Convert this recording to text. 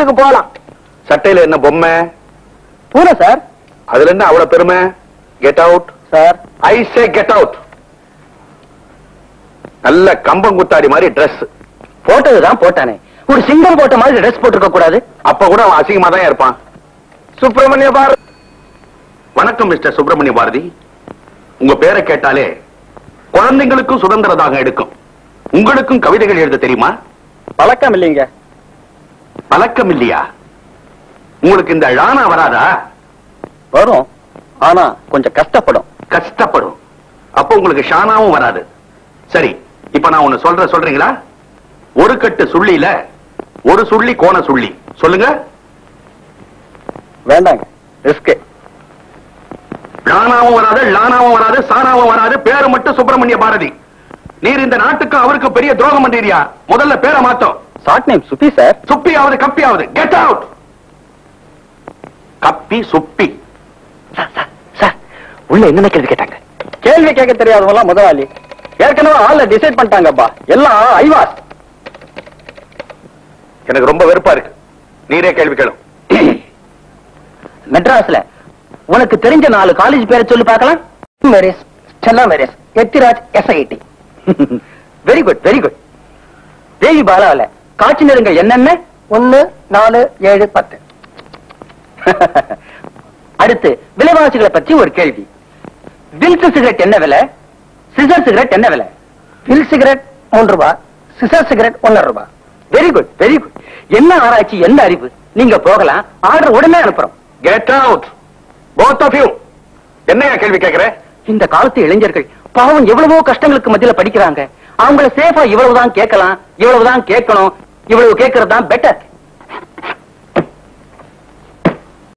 வீட்டுக்கு போகலாம். சட்டையில என்ன பொம்மை? பூனை சார். அதுல என்ன அவ்வளவு பெருமை? Get out sir. I say get out. நல்ல கம்பங்குத்தாடி மாதிரி டிரெஸ் போட்டதுதான் போட்டானே, ஒரு சிங்கம் போட்ட மாதிரி ட்ரெஸ் போட்டிருக்க கூடாது. அப்ப கூட அவன் அசிங்கமா தான் இருப்பான். சுப்பிரமணிய பாரதி. வணக்கம் மிஸ்டர் சுப்பிரமணிய பாரதி. உங்க பேரை கேட்டாலே குழந்தைங்களுக்கும் சுதந்திரதாக எடுக்கும். உங்களுக்கும் கவிதைகள் எழுத தெரியுமா? பழக்கம் இல்லைங்க. பழக்கம் இல்லையா? உங்களுக்கு இந்த ழானா வராதா? வரும், ஆனா கொஞ்சம் கஷ்டப்படும். கஷ்டப்படும். அப்ப உங்களுக்கு ஷானாவும் வராது. சரி, இப்ப நான் ஒண்ணு சொல்றீங்களா? ஒரு கட்டு சுள்ளியில ஒரு சுள்ளி கோண சுள்ளி சொல்லுங்க. வேண்டாங்க, ரிஸ்க். லானாவும் வராது, லானாவும் வராது, சானாவும் வராது, பேரு மட்டும் சுப்பிரமணிய பாரதி. நீர் இந்த நாட்டுக்கு அவருக்கு பெரிய துரோகம் பண்றீரியா? முதல்ல பேரை மாத்தோம். Short name Subbi sir. சுப்பியாவது கப்பியாவது கெட் அவுட். கப்பி சுப்பி. சார், உள்ள என்னென்ன கேள்வி கேட்டாங்க? கேள்வி கேட்க தெரியாதவங்க முதலாளி. ஏற்கனவே ஆள்ல டிசைட் பண்ணிட்டாங்கப்பா. எல்லாம் ஐவாஸ். எனக்கு ரொம்ப வெறுப்பா இருக்கு. நீரே கேள்வி கேளும். மெட்ராஸ்ல உனக்கு தெரிஞ்ச 4 காலேஜ் பேரை சொல்லி பார்க்கலாம். Mary's, Stella Mary's, Ethiraj, SIT. Very good, very good. Devi பாலாவில காட்சி நிறங்கள் என்னென்ன? 1, 4, 7, 10. அடுத்து விலைவாசிகளை பற்றி ஒரு கேள்வி. வில்ஸ் சிகரெட் என்ன விலை? சிசர் சிகரெட் என்ன விலை? வில் சிகரெட் 3 ரூபாய், சிசர் சிகரெட் 1.5 ரூபாய். Very good, very good. என்ன ஆராய்ச்சி, என்ன அறிவு. நீங்க போகலாம், ஆர்டர் உடனே அனுப்புறோம். Get out both of you. என்னையா கேள்வி கேக்குற? இந்த காலத்து இளைஞர்கள் பாவம் எவ்வளவோ கஷ்டங்களுக்கு மத்தியில படிக்கிறாங்க. அவங்கள சேஃபா இவ்வளவுதான் கேட்கலாம், இவ்வளவுதான் கேட்கணும், இவ்வளவு கேட்கறது தான் பெட்டர்.